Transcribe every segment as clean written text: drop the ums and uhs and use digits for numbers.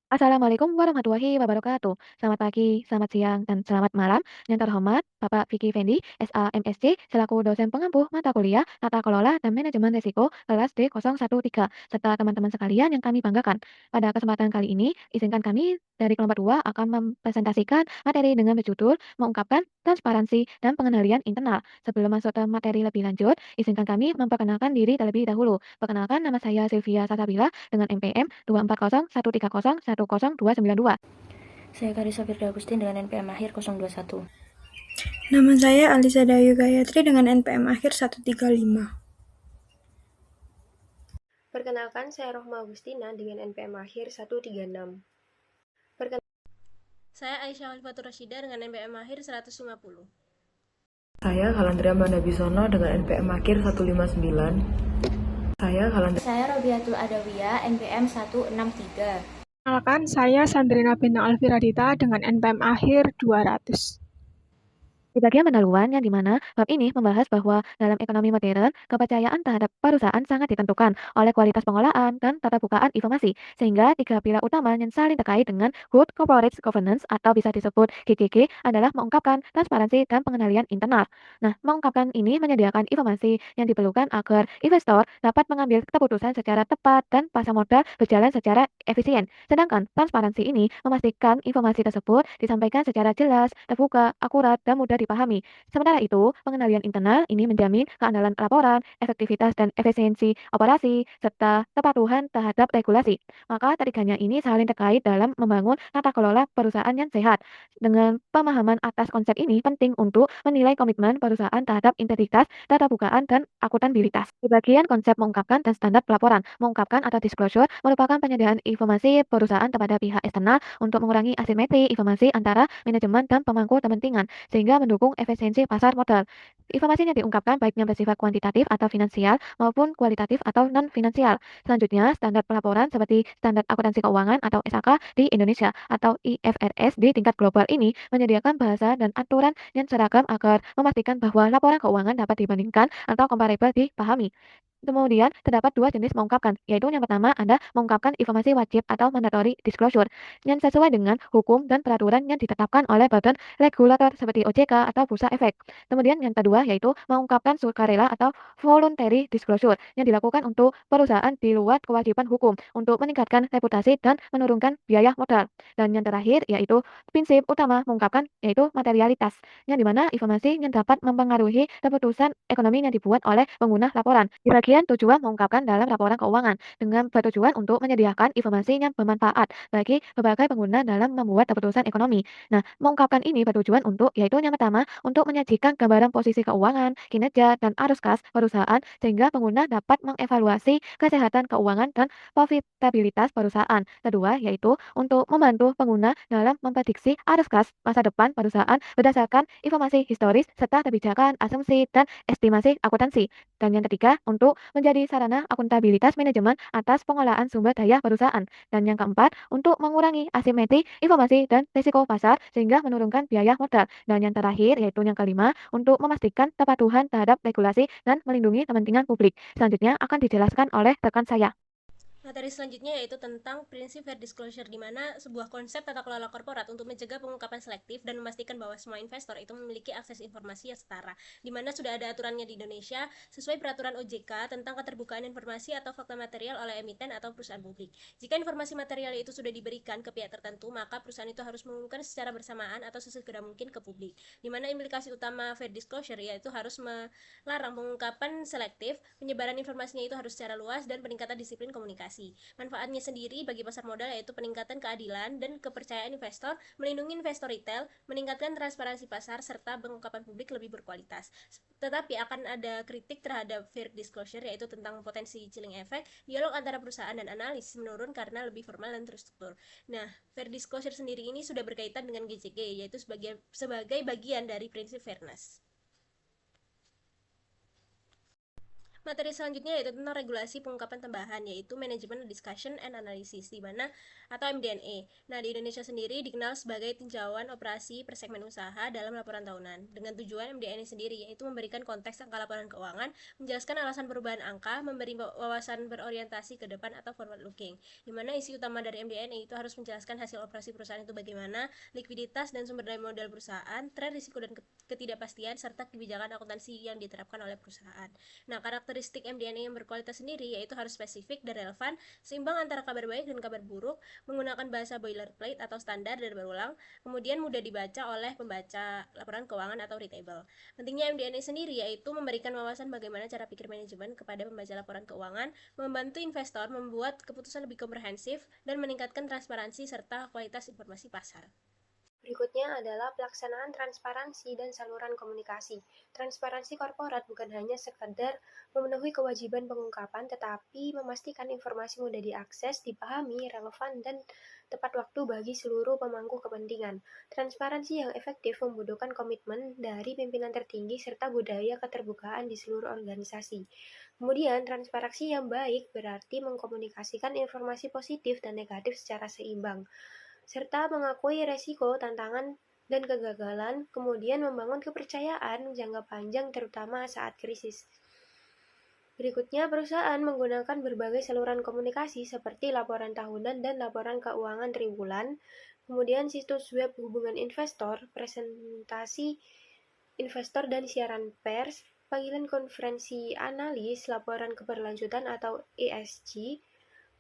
Assalamualaikum warahmatullahi wabarakatuh. Selamat pagi, selamat siang, dan selamat malam. Yang terhormat, Bapak Vicky Fendi, SA MSc, selaku dosen pengampu mata kuliah Tata Kelola dan Manajemen Risiko kelas D013, serta teman-teman sekalian yang kami banggakan. Pada kesempatan kali ini, izinkan kami dari kelompok 2 akan mempresentasikan materi dengan berjudul Mengungkapkan Transparansi dan Pengendalian Internal. Sebelum masuk ke materi lebih lanjut, izinkan kami memperkenalkan diri terlebih dahulu. Perkenalkan, nama saya Sylvia Sasabila dengan NPM 24013010292. Saya Karissa Firda Agustin dengan NPM akhir 021. Nama saya Alisa Dayu Gayatri dengan NPM akhir 135. Perkenalkan, saya Rohma Agustina dengan NPM akhir 136. Saya Aisyah Alifatur Rasyida dengan NPM akhir 150. Saya Kalandria Mandabisono dengan NPM akhir 159. Saya Robiatul Adawiyah, NPM 163. Perkenalkan, saya Sandrina Bintang Alfiradita dengan NPM akhir 200. Di bagian pendahuluan yang dimana bab ini membahas bahwa dalam ekonomi modern, kepercayaan terhadap perusahaan sangat ditentukan oleh kualitas pengolahan dan tata bukaan informasi, sehingga tiga pilar utama yang saling terkait dengan Good Corporate Governance atau bisa disebut GCG adalah mengungkapkan transparansi dan pengendalian internal. Nah, mengungkapkan ini menyediakan informasi yang diperlukan agar investor dapat mengambil keputusan secara tepat dan pasar modal berjalan secara efisien. Sedangkan transparansi ini memastikan informasi tersebut disampaikan secara jelas, terbuka, akurat, dan mudah dipahami. Sementara itu, pengendalian internal ini menjamin keandalan laporan, efektivitas dan efisiensi operasi, serta kepatuhan terhadap regulasi. Maka ketiganya ini saling terkait dalam membangun tata kelola perusahaan yang sehat. Dengan pemahaman atas konsep ini penting untuk menilai komitmen perusahaan terhadap integritas, tata bukaan, dan akuntabilitas. Di bagian konsep mengungkapkan dan standar pelaporan, mengungkapkan atau disclosure merupakan penyediaan informasi perusahaan kepada pihak eksternal untuk mengurangi asimetri informasi antara manajemen dan pemangku kepentingan, sehingga mendukung efisiensi pasar modal. Informasi yang diungkapkan baiknya bersifat kuantitatif atau finansial maupun kualitatif atau non-finansial. Selanjutnya, standar pelaporan seperti Standar Akuntansi Keuangan atau SAK di Indonesia atau IFRS di tingkat global ini menyediakan bahasa dan aturan yang seragam agar memastikan bahwa laporan keuangan dapat dibandingkan atau comparable dipahami. Kemudian, terdapat dua jenis mengungkapkan, yaitu yang pertama ada mengungkapkan informasi wajib atau mandatory disclosure, yang sesuai dengan hukum dan peraturan yang ditetapkan oleh badan regulator seperti OJK atau Bursa Efek. Kemudian yang kedua yaitu mengungkapkan sukarela atau voluntary disclosure, yang dilakukan untuk perusahaan di luar kewajiban hukum, untuk meningkatkan reputasi dan menurunkan biaya modal. Dan yang terakhir yaitu prinsip utama mengungkapkan, yaitu materialitas, yang dimana informasi yang dapat mempengaruhi keputusan ekonomi yang dibuat oleh pengguna laporan. Di bagian tujuan mengungkapkan dalam laporan keuangan dengan bertujuan untuk menyediakan informasi yang bermanfaat bagi berbagai pengguna dalam membuat keputusan ekonomi. Nah, mengungkapkan ini bertujuan untuk yaitu yang pertama untuk menyajikan gambaran posisi keuangan, kinerja, dan arus kas perusahaan sehingga pengguna dapat mengevaluasi kesehatan keuangan dan profitabilitas perusahaan. Kedua, yaitu untuk membantu pengguna dalam memprediksi arus kas masa depan perusahaan berdasarkan informasi historis serta kebijakan, asumsi, dan estimasi akuntansi. Dan yang ketiga, untuk menjadi sarana akuntabilitas manajemen atas pengelolaan sumber daya perusahaan. Dan yang keempat, untuk mengurangi asimetri informasi dan risiko pasar sehingga menurunkan biaya modal. Dan yang terakhir, yaitu yang kelima, untuk memastikan kepatuhan terhadap regulasi dan melindungi kepentingan publik. Selanjutnya akan dijelaskan oleh rekan saya. Materi selanjutnya yaitu tentang prinsip fair disclosure, di mana sebuah konsep tata kelola korporat untuk mencegah pengungkapan selektif dan memastikan bahwa semua investor itu memiliki akses informasi yang setara, di mana sudah ada aturannya di Indonesia sesuai peraturan OJK tentang keterbukaan informasi atau fakta material oleh emiten atau perusahaan publik. Jika informasi material itu sudah diberikan ke pihak tertentu, maka perusahaan itu harus mengumumkan secara bersamaan atau sesegera mungkin ke publik, di mana implikasi utama fair disclosure yaitu harus melarang pengungkapan selektif, penyebaran informasinya itu harus secara luas, dan peningkatan disiplin komunikasi. Manfaatnya sendiri bagi pasar modal yaitu peningkatan keadilan dan kepercayaan investor, melindungi investor retail, meningkatkan transparansi pasar, serta pengungkapan publik lebih berkualitas. Tetapi akan ada kritik terhadap fair disclosure yaitu tentang potensi chilling effect, dialog antara perusahaan dan analis menurun karena lebih formal dan terstruktur. Nah, fair disclosure sendiri ini sudah berkaitan dengan GCG yaitu sebagai bagian dari prinsip fairness. Materi selanjutnya yaitu tentang regulasi pengungkapan tambahan, yaitu Management Discussion and Analysis, atau MDNA. Nah, di Indonesia sendiri dikenal sebagai tinjauan operasi per segmen usaha dalam laporan tahunan. Dengan tujuan MDNA sendiri, yaitu memberikan konteks angka laporan keuangan, menjelaskan alasan perubahan angka, memberi wawasan berorientasi ke depan atau forward looking. Di mana isi utama dari MDNA itu harus menjelaskan hasil operasi perusahaan itu bagaimana, likuiditas dan sumber daya modal perusahaan, tren risiko dan ketidakpastian, serta kebijakan akuntansi yang diterapkan oleh perusahaan. Nah, karakteristik MDNA yang berkualitas sendiri yaitu harus spesifik dan relevan, seimbang antara kabar baik dan kabar buruk, menggunakan bahasa boilerplate atau standar dan berulang, kemudian mudah dibaca oleh pembaca laporan keuangan atau readable. Pentingnya MDNA sendiri yaitu memberikan wawasan bagaimana cara pikir manajemen kepada pembaca laporan keuangan, membantu investor membuat keputusan lebih komprehensif, dan meningkatkan transparansi serta kualitas informasi pasar. Berikutnya adalah pelaksanaan transparansi dan saluran komunikasi. Transparansi korporat bukan hanya sekadar memenuhi kewajiban pengungkapan, tetapi memastikan informasi mudah diakses, dipahami, relevan, dan tepat waktu bagi seluruh pemangku kepentingan. Transparansi yang efektif membutuhkan komitmen dari pimpinan tertinggi serta budaya keterbukaan di seluruh organisasi. Kemudian, transparansi yang baik berarti mengkomunikasikan informasi positif dan negatif secara seimbang, serta mengakui resiko, tantangan, dan kegagalan, kemudian membangun kepercayaan jangka panjang terutama saat krisis. Berikutnya, perusahaan menggunakan berbagai saluran komunikasi seperti laporan tahunan dan laporan keuangan triwulan, kemudian situs web hubungan investor, presentasi investor dan siaran pers, panggilan konferensi analis, laporan keberlanjutan atau ESG,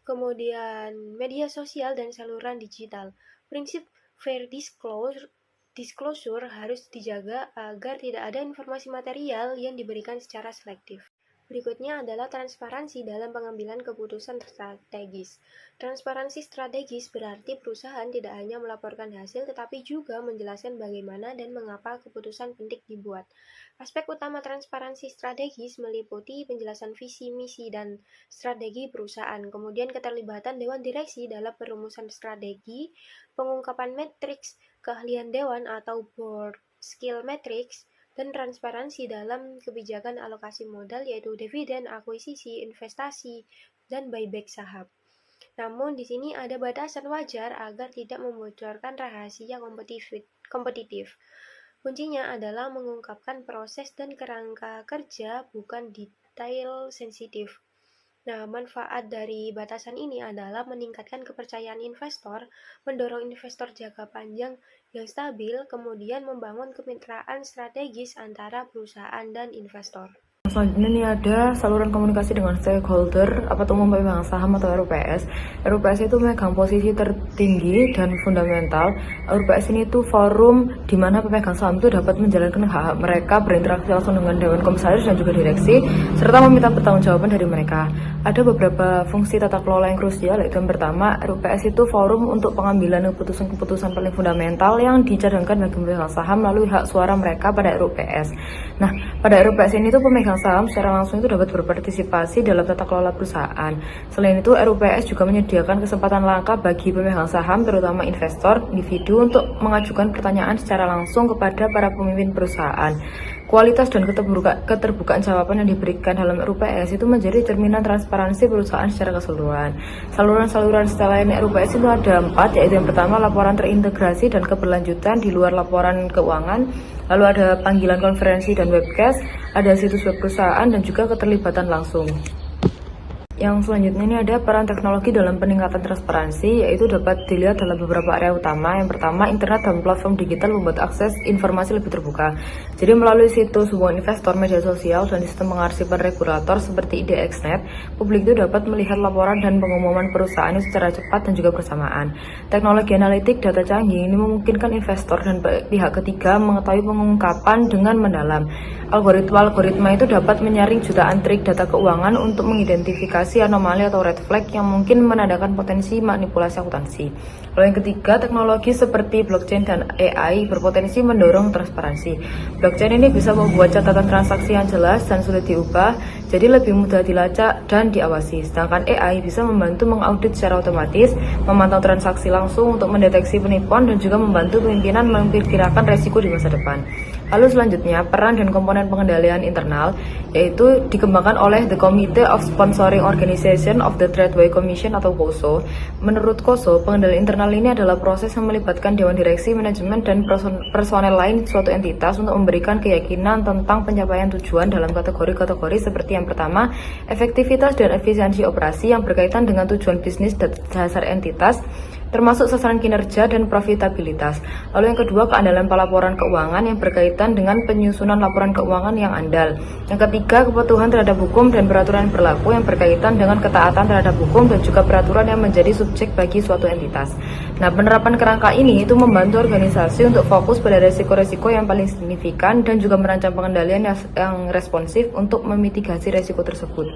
kemudian media sosial dan saluran digital. Prinsip fair disclosure harus dijaga agar tidak ada informasi material yang diberikan secara selektif. Berikutnya adalah transparansi dalam pengambilan keputusan strategis. Transparansi strategis berarti perusahaan tidak hanya melaporkan hasil tetapi juga menjelaskan bagaimana dan mengapa keputusan penting dibuat. Aspek utama transparansi strategis meliputi penjelasan visi, misi, dan strategi perusahaan, kemudian keterlibatan dewan direksi dalam perumusan strategi, pengungkapan matriks keahlian dewan atau board skill matrix, dan transparansi dalam kebijakan alokasi modal yaitu dividen, akuisisi, investasi, dan buyback saham. Namun di sini ada batasan wajar agar tidak membocorkan rahasia kompetitif. Kuncinya adalah mengungkapkan proses dan kerangka kerja, bukan detail sensitif. Nah, manfaat dari batasan ini adalah meningkatkan kepercayaan investor, mendorong investor jangka panjang yang stabil, kemudian membangun kemitraan strategis antara perusahaan dan investor. Selanjutnya nih ada saluran komunikasi dengan stakeholder atau pemegang saham atau RUPS. RUPS itu memegang posisi tertinggi dan fundamental. RUPS ini tuh forum di mana pemegang saham itu dapat menjalankan hak-hak mereka, berinteraksi langsung dengan dewan komisaris dan juga direksi, serta meminta pertanggungjawaban dari mereka. Ada beberapa fungsi tata kelola yang krusial, yaitu yang pertama, RUPS itu forum untuk pengambilan keputusan-keputusan paling fundamental yang dicadangkan bagi pemegang saham melalui hak suara mereka pada RUPS. Nah, pada RUPS ini tuh pemegang saham secara langsung itu dapat berpartisipasi dalam tata kelola perusahaan. Selain itu, RUPS juga menyediakan kesempatan langka bagi pemegang saham, terutama investor, individu, untuk mengajukan pertanyaan secara langsung kepada para pemimpin perusahaan. Kualitas dan keterbukaan jawaban yang diberikan dalam RUPS itu menjadi cerminan transparansi perusahaan secara keseluruhan. Saluran-saluran selain RUPS itu ada 4, yaitu yang pertama laporan terintegrasi dan keberlanjutan di luar laporan keuangan, lalu ada panggilan konferensi dan webcast, ada situs web perusahaan, dan juga keterlibatan langsung. Yang selanjutnya ini ada peran teknologi dalam peningkatan transparansi, yaitu dapat dilihat dalam beberapa area utama. Yang pertama, internet dan platform digital membuat akses informasi lebih terbuka. Jadi melalui situs hubungan investor, media sosial, dan sistem pengarsipan regulator seperti IDXnet, publik itu dapat melihat laporan dan pengumuman perusahaan secara cepat dan juga bersamaan. Teknologi analitik data canggih ini memungkinkan investor dan pihak ketiga mengetahui pengungkapan dengan mendalam. Algoritma itu dapat menyaring jutaan trik data keuangan untuk mengidentifikasi anomali atau red flag yang mungkin menandakan potensi manipulasi akuntansi. Lalu yang ketiga, teknologi seperti blockchain dan AI berpotensi mendorong transparansi. Blockchain ini bisa membuat catatan transaksi yang jelas dan sulit diubah, jadi lebih mudah dilacak dan diawasi. Sedangkan AI bisa membantu mengaudit secara otomatis, memantau transaksi langsung untuk mendeteksi penipuan, dan juga membantu pimpinan memperkirakan resiko di masa depan. Lalu selanjutnya, peran dan komponen pengendalian internal yaitu dikembangkan oleh The Committee of Sponsoring Organization of the Tradeway Commission atau COSO. Menurut COSO, pengendalian internal ini adalah proses yang melibatkan dewan direksi, manajemen, dan personel lain suatu entitas untuk memberikan keyakinan tentang pencapaian tujuan dalam kategori-kategori seperti yang pertama, efektivitas dan efisiensi operasi yang berkaitan dengan tujuan bisnis dasar entitas, termasuk sasaran kinerja dan profitabilitas. Lalu yang kedua, keandalan pelaporan keuangan yang berkaitan dengan penyusunan laporan keuangan yang andal. Yang ketiga, kepatuhan terhadap hukum dan peraturan berlaku yang berkaitan dengan ketaatan terhadap hukum dan juga peraturan yang menjadi subjek bagi suatu entitas. Nah, penerapan kerangka ini itu membantu organisasi untuk fokus pada resiko-resiko yang paling signifikan dan juga merancang pengendalian yang responsif untuk memitigasi resiko tersebut.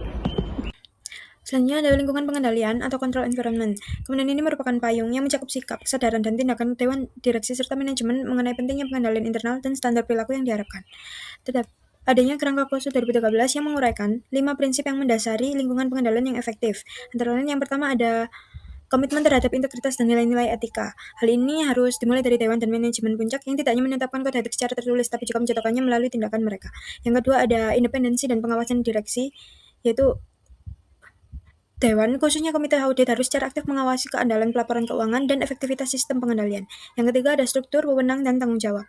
Selanjutnya ada lingkungan pengendalian atau control environment. Kemudian ini merupakan payung yang mencakup sikap, kesadaran, dan tindakan dewan direksi serta manajemen mengenai pentingnya pengendalian internal dan standar perilaku yang diharapkan. Tetap adanya kerangka COSO 2013 yang menguraikan 5 prinsip yang mendasari lingkungan pengendalian yang efektif. Antara lain yang pertama ada komitmen terhadap integritas dan nilai-nilai etika. Hal ini harus dimulai dari dewan dan manajemen puncak yang tidak hanya menetapkan kode etik secara tertulis, tapi juga mencontohkannya melalui tindakan mereka. Yang kedua ada independensi dan pengawasan direksi, yaitu Dewan, khususnya Komite Audit, harus secara aktif mengawasi keandalan pelaporan keuangan dan efektivitas sistem pengendalian. Yang ketiga ada struktur, wewenang, dan tanggung jawab.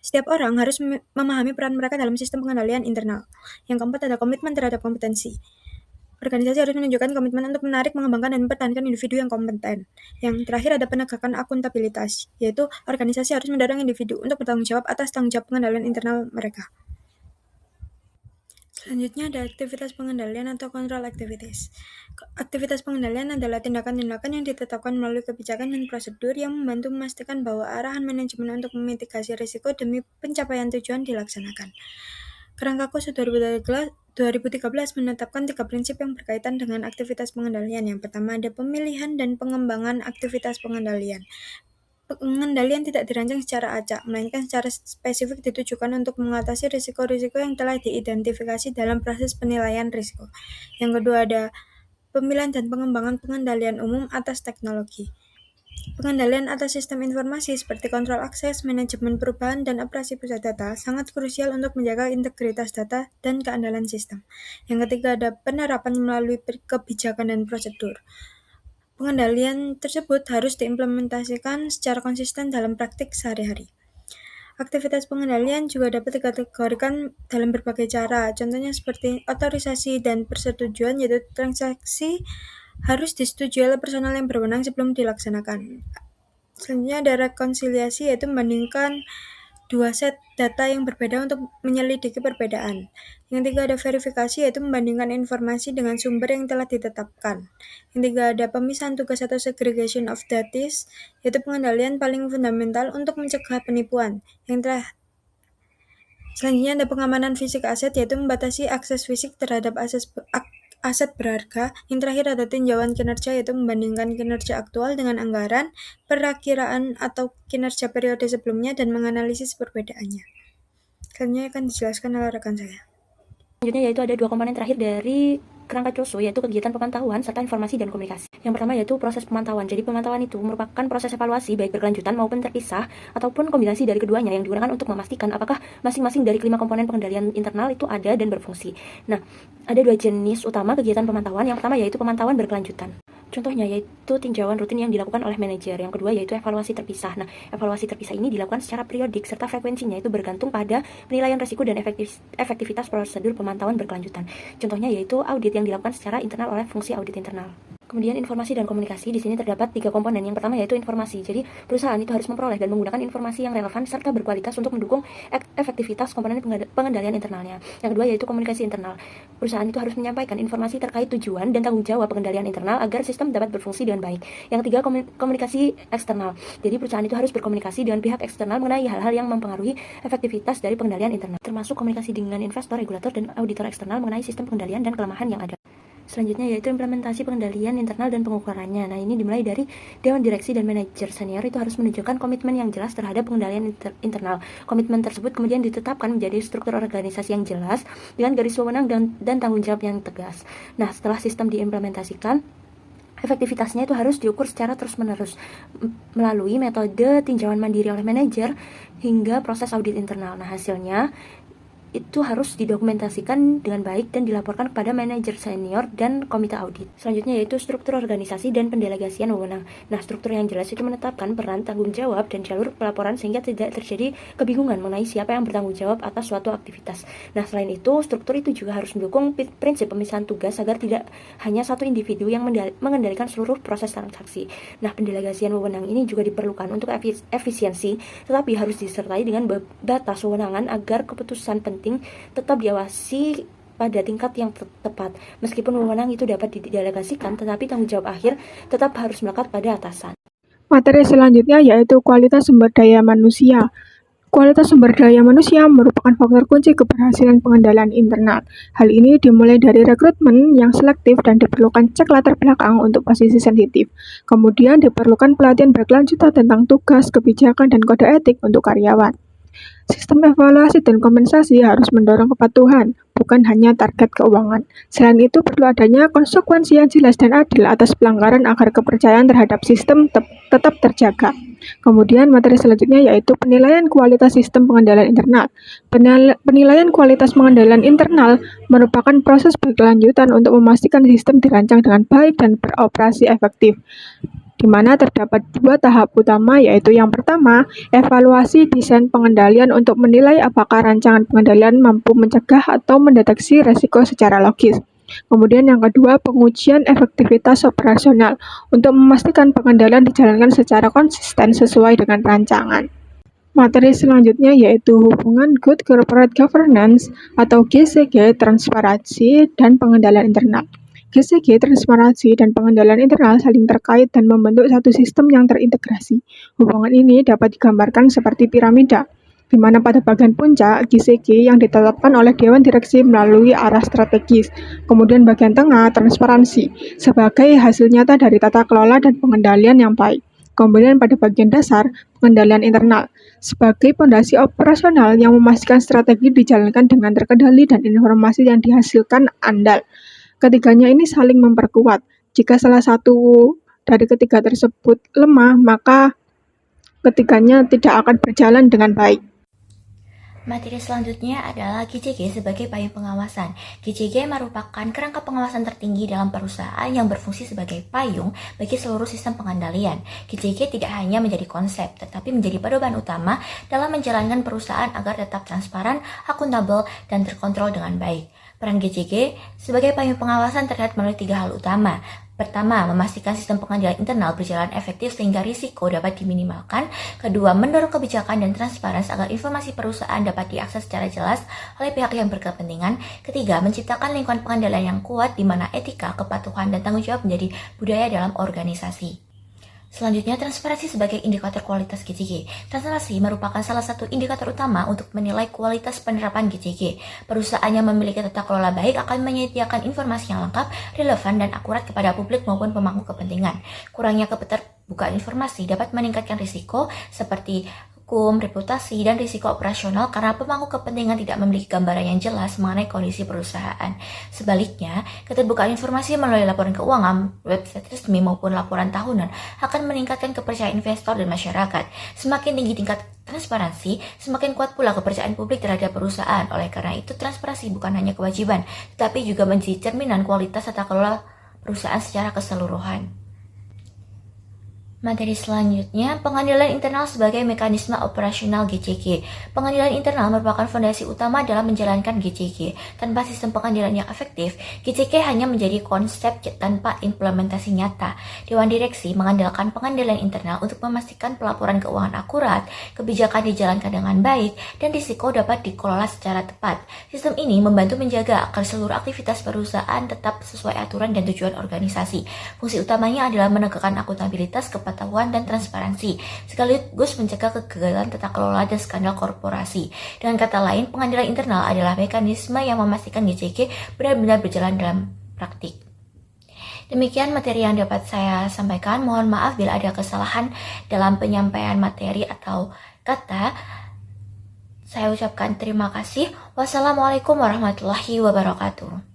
Setiap orang harus memahami peran mereka dalam sistem pengendalian internal. Yang keempat ada komitmen terhadap kompetensi. Organisasi harus menunjukkan komitmen untuk menarik, mengembangkan, dan mempertahankan individu yang kompeten. Yang terakhir ada penegakan akuntabilitas, yaitu organisasi harus mendorong individu untuk bertanggung jawab atas tanggung jawab pengendalian internal mereka. Selanjutnya ada aktivitas pengendalian atau control activities. Aktivitas pengendalian adalah tindakan-tindakan yang ditetapkan melalui kebijakan dan prosedur yang membantu memastikan bahwa arahan manajemen untuk memitigasi risiko demi pencapaian tujuan dilaksanakan. Kerangka COSO 2013 menetapkan 3 prinsip yang berkaitan dengan aktivitas pengendalian. Yang pertama ada pemilihan dan pengembangan aktivitas pengendalian. Pengendalian tidak dirancang secara acak, melainkan secara spesifik ditujukan untuk mengatasi risiko-risiko yang telah diidentifikasi dalam proses penilaian risiko. Yang kedua ada pemilihan dan pengembangan pengendalian umum atas teknologi. Pengendalian atas sistem informasi seperti kontrol akses, manajemen perubahan, dan operasi pusat data sangat krusial untuk menjaga integritas data dan keandalan sistem. Yang ketiga ada penerapan melalui kebijakan dan prosedur. Pengendalian tersebut harus diimplementasikan secara konsisten dalam praktik sehari-hari. Aktivitas pengendalian juga dapat dikategorikan dalam berbagai cara, contohnya seperti otorisasi dan persetujuan, yaitu transaksi harus disetujui oleh personal yang berwenang sebelum dilaksanakan. Selanjutnya ada rekonsiliasi, yaitu membandingkan 2 set data yang berbeda untuk menyelidiki perbedaan. Yang ketiga ada verifikasi, yaitu membandingkan informasi dengan sumber yang telah ditetapkan. Yang ketiga ada pemisahan tugas atau segregation of duties, yaitu pengendalian paling fundamental untuk mencegah penipuan. Selanjutnya ada pengamanan fisik aset, yaitu membatasi akses fisik terhadap aset berharga. Yang terakhir ada tinjauan kinerja, yaitu membandingkan kinerja aktual dengan anggaran, perakiraan atau kinerja periode sebelumnya dan menganalisis perbedaannya. Selanjutnya akan dijelaskan oleh rekan saya. Selanjutnya yaitu ada 2 komponen terakhir dari kerangka COSO, yaitu kegiatan pemantauan serta informasi dan komunikasi. Yang pertama yaitu proses pemantauan. Jadi pemantauan itu merupakan proses evaluasi baik berkelanjutan maupun terpisah ataupun kombinasi dari keduanya yang digunakan untuk memastikan apakah masing-masing dari kelima komponen pengendalian internal itu ada dan berfungsi. Nah, ada 2 jenis utama kegiatan pemantauan. Yang pertama yaitu pemantauan berkelanjutan. Contohnya yaitu tinjauan rutin yang dilakukan oleh manajer. Yang kedua yaitu evaluasi terpisah. Nah, evaluasi terpisah ini dilakukan secara periodik serta frekuensinya itu bergantung pada penilaian risiko dan efektivitas prosedur pemantauan berkelanjutan. Contohnya yaitu audit yang dilakukan secara internal oleh fungsi audit internal. Kemudian informasi dan komunikasi, di sini terdapat 3 komponen. Yang pertama yaitu informasi. Jadi perusahaan itu harus memperoleh dan menggunakan informasi yang relevan serta berkualitas untuk mendukung efektivitas komponen pengendalian internalnya. Yang kedua yaitu komunikasi internal. Perusahaan itu harus menyampaikan informasi terkait tujuan dan tanggung jawab pengendalian internal agar sistem dapat berfungsi dengan baik. Yang ketiga komunikasi eksternal. Jadi perusahaan itu harus berkomunikasi dengan pihak eksternal mengenai hal-hal yang mempengaruhi efektivitas dari pengendalian internal, termasuk komunikasi dengan investor, regulator, dan auditor eksternal mengenai sistem pengendalian dan kelemahan yang ada. Selanjutnya yaitu implementasi pengendalian internal dan pengukurannya. Nah, ini dimulai dari Dewan Direksi dan Manajer Senior itu harus menunjukkan komitmen yang jelas terhadap pengendalian internal. Komitmen tersebut kemudian ditetapkan menjadi struktur organisasi yang jelas dengan garis wewenang dan tanggung jawab yang tegas. Nah, setelah sistem diimplementasikan, Efektivitasnya itu harus diukur secara terus-menerus melalui metode tinjauan mandiri oleh manajer hingga proses audit internal. Nah, hasilnya itu harus didokumentasikan dengan baik dan dilaporkan kepada manajer senior dan komite audit. Selanjutnya yaitu struktur organisasi dan pendelegasian wewenang. Nah, struktur yang jelas itu menetapkan peran, tanggung jawab, dan jalur pelaporan sehingga tidak terjadi kebingungan mengenai siapa yang bertanggung jawab atas suatu aktivitas. Nah, selain itu, struktur itu juga harus mendukung prinsip pemisahan tugas agar tidak hanya satu individu yang mengendalikan seluruh proses transaksi. Nah, pendelegasian wewenang ini juga diperlukan untuk efisiensi, tetapi harus disertai dengan batas wewenangan agar keputusan penting tetap diawasi pada tingkat yang tepat. Meskipun wewenang itu dapat didelegasikan, tetapi tanggung jawab akhir tetap harus melekat pada atasan. Materi selanjutnya yaitu kualitas sumber daya manusia. Kualitas sumber daya manusia merupakan faktor kunci keberhasilan pengendalian internal. Hal ini dimulai dari rekrutmen yang selektif dan diperlukan cek latar belakang untuk posisi sensitif. Kemudian diperlukan pelatihan berkelanjutan tentang tugas, kebijakan, dan kode etik untuk karyawan. Sistem evaluasi dan kompensasi harus mendorong kepatuhan, bukan hanya target keuangan. Selain itu, perlu adanya konsekuensi yang jelas dan adil atas pelanggaran agar kepercayaan terhadap sistem tetap terjaga. Kemudian, materi selanjutnya yaitu penilaian kualitas sistem pengendalian internal. Penilaian kualitas pengendalian internal merupakan proses berkelanjutan untuk memastikan sistem dirancang dengan baik dan beroperasi efektif, di mana terdapat dua tahap utama, yaitu yang pertama, evaluasi desain pengendalian untuk menilai apakah rancangan pengendalian mampu mencegah atau mendeteksi resiko secara logis. Kemudian yang kedua, pengujian efektivitas operasional untuk memastikan pengendalian dijalankan secara konsisten sesuai dengan rancangan. Materi selanjutnya yaitu hubungan Good Corporate Governance atau GCG, transparansi dan pengendalian internal. GCG, transparansi, dan pengendalian internal saling terkait dan membentuk satu sistem yang terintegrasi. Hubungan ini dapat digambarkan seperti piramida, di mana pada bagian puncak, GCG yang ditetapkan oleh Dewan Direksi melalui arah strategis. Kemudian bagian tengah, transparansi, sebagai hasil nyata dari tata kelola dan pengendalian yang baik. Kemudian pada bagian dasar, pengendalian internal, sebagai fondasi operasional yang memastikan strategi dijalankan dengan terkendali dan informasi yang dihasilkan andal. Ketiganya ini saling memperkuat. Jika salah satu dari ketiga tersebut lemah, maka ketiganya tidak akan berjalan dengan baik. Materi selanjutnya adalah GCG sebagai payung pengawasan. GCG merupakan kerangka pengawasan tertinggi dalam perusahaan yang berfungsi sebagai payung bagi seluruh sistem pengendalian. GCG tidak hanya menjadi konsep, tetapi menjadi pedoman utama dalam menjalankan perusahaan agar tetap transparan, akuntabel, dan terkontrol dengan baik. Peran GCG sebagai payung pengawasan terlihat melalui 3 hal utama. Pertama, memastikan sistem pengendalian internal berjalan efektif sehingga risiko dapat diminimalkan. Kedua, mendorong kebijakan dan transparansi agar informasi perusahaan dapat diakses secara jelas oleh pihak yang berkepentingan. Ketiga, menciptakan lingkungan pengendalian yang kuat di mana etika, kepatuhan, dan tanggung jawab menjadi budaya dalam organisasi. Selanjutnya, transparansi sebagai indikator kualitas GCG. Transparansi merupakan salah satu indikator utama untuk menilai kualitas penerapan GCG. Perusahaan yang memiliki tata kelola baik akan menyediakan informasi yang lengkap, relevan, dan akurat kepada publik maupun pemangku kepentingan. Kurangnya keterbukaan informasi dapat meningkatkan risiko seperti hukum, reputasi, dan risiko operasional karena pemangku kepentingan tidak memiliki gambaran yang jelas mengenai kondisi perusahaan. Sebaliknya, keterbukaan informasi melalui laporan keuangan, website resmi maupun laporan tahunan akan meningkatkan kepercayaan investor dan masyarakat. Semakin tinggi tingkat transparansi, semakin kuat pula kepercayaan publik terhadap perusahaan. Oleh karena itu, transparansi bukan hanya kewajiban, tetapi juga menjadi cerminan kualitas tata kelola perusahaan secara keseluruhan. Materi selanjutnya, pengendalian internal sebagai mekanisme operasional GCG. Pengendalian internal merupakan fondasi utama dalam menjalankan GCG. Tanpa sistem pengendalian yang efektif, GCG hanya menjadi konsep tanpa implementasi nyata. Dewan Direksi mengandalkan pengendalian internal untuk memastikan pelaporan keuangan akurat, kebijakan dijalankan dengan baik, dan risiko dapat dikelola secara tepat. Sistem ini membantu menjaga agar seluruh aktivitas perusahaan tetap sesuai aturan dan tujuan organisasi. Fungsi utamanya adalah menegakkan akuntabilitas, kepatuhan, dan transparansi, sekaligus mencegah kegagalan tata kelola dan skandal korporasi. Dengan kata lain, pengendalian internal adalah mekanisme yang memastikan GCG benar-benar berjalan dalam praktik. Demikian materi yang dapat saya sampaikan. Mohon maaf bila ada kesalahan dalam penyampaian materi atau kata. Saya ucapkan terima kasih. Wassalamualaikum warahmatullahi wabarakatuh.